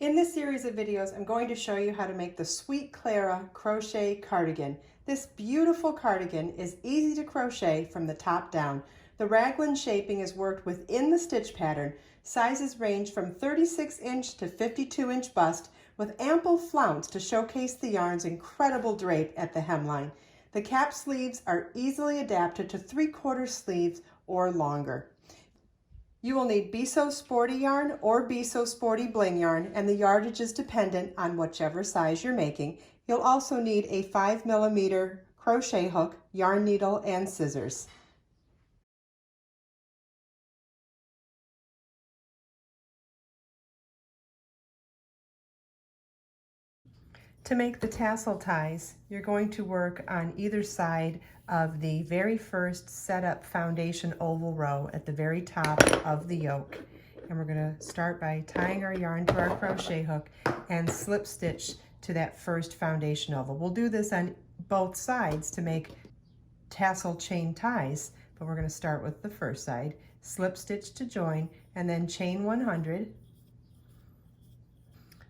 In this series of videos, I'm going to show you how to make the Sweet Clara crochet cardigan. This beautiful cardigan is easy to crochet from the top down. The raglan shaping is worked within the stitch pattern. Sizes range from 36-inch to 52-inch bust with ample flounce to showcase the yarn's incredible drape at the hemline. The cap sleeves are easily adapted to 3/4 sleeves or longer. You will need Be So Sporty yarn or Be So Sporty bling yarn, and the yardage is dependent on whichever size you're making. You'll also need a 5mm crochet hook, yarn needle, and scissors. To make the tassel ties, you're going to work on either side of the very first setup foundation oval row at the very top of the yoke. And we're going to start by tying our yarn to our crochet hook and slip stitch to that first foundation oval. We'll do this on both sides to make tassel chain ties, but we're going to start with the first side, slip stitch to join, and then chain 100.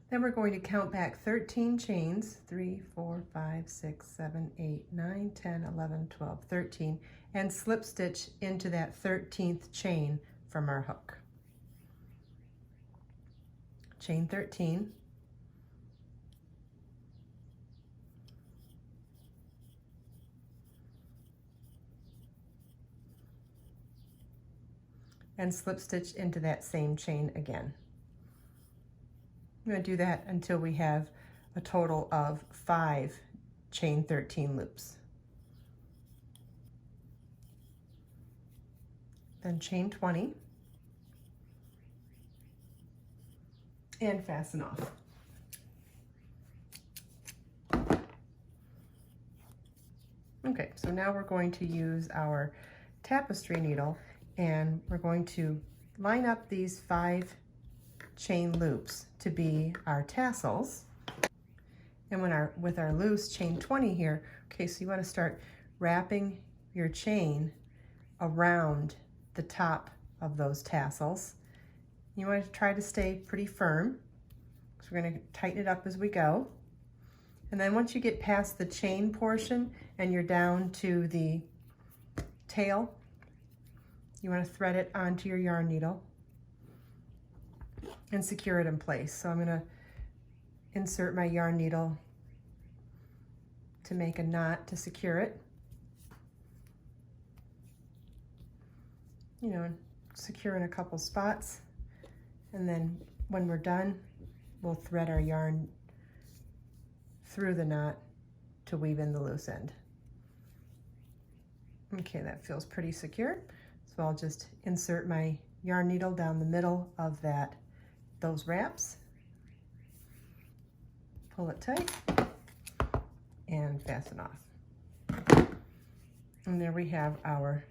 Then we're going to count back 13 chains, 3, 4, 5, 6, 7, 8, 9, 10, 11, 12, 13, and slip stitch into that 13th chain from our hook. Chain 13. And slip stitch into that same chain again. I'm going to do that until we have a total of 5 chain 13 loops. Then chain 20 and fasten off. Okay, so now we're going to use our tapestry needle and we're going to line up these 5 chain loops to be our tassels. And with our loose chain 20 here, okay, so you want to start wrapping your chain around the top of those tassels. You want to try to stay pretty firm. So we're going to tighten it up as we go. And then once you get past the chain portion and you're down to the tail, you want to thread it onto your yarn needle and secure it in place. So I'm going to insert my yarn needle to make a knot to secure it. You know, secure in a couple spots, and then when we're done, we'll thread our yarn through the knot to weave in the loose end. Okay, that feels pretty secure. So I'll just insert my yarn needle down the middle of those wraps, pull it tight, and fasten off. And there we have our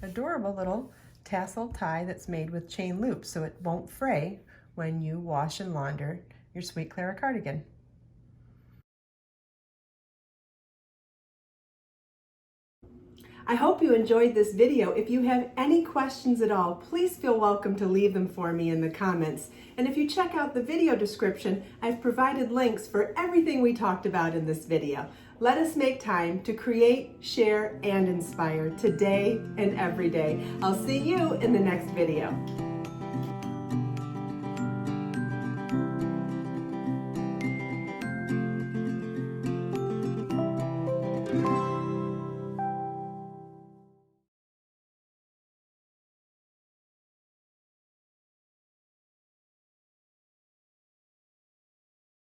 adorable little tassel tie that's made with chain loops, so it won't fray when you wash and launder your Sweet Clara cardigan. I hope you enjoyed this video. If you have any questions at all, please feel welcome to leave them for me in the comments. And if you check out the video description, I've provided links for everything we talked about in this video. Let us make time to create, share, and inspire today and every day. I'll see you in the next video.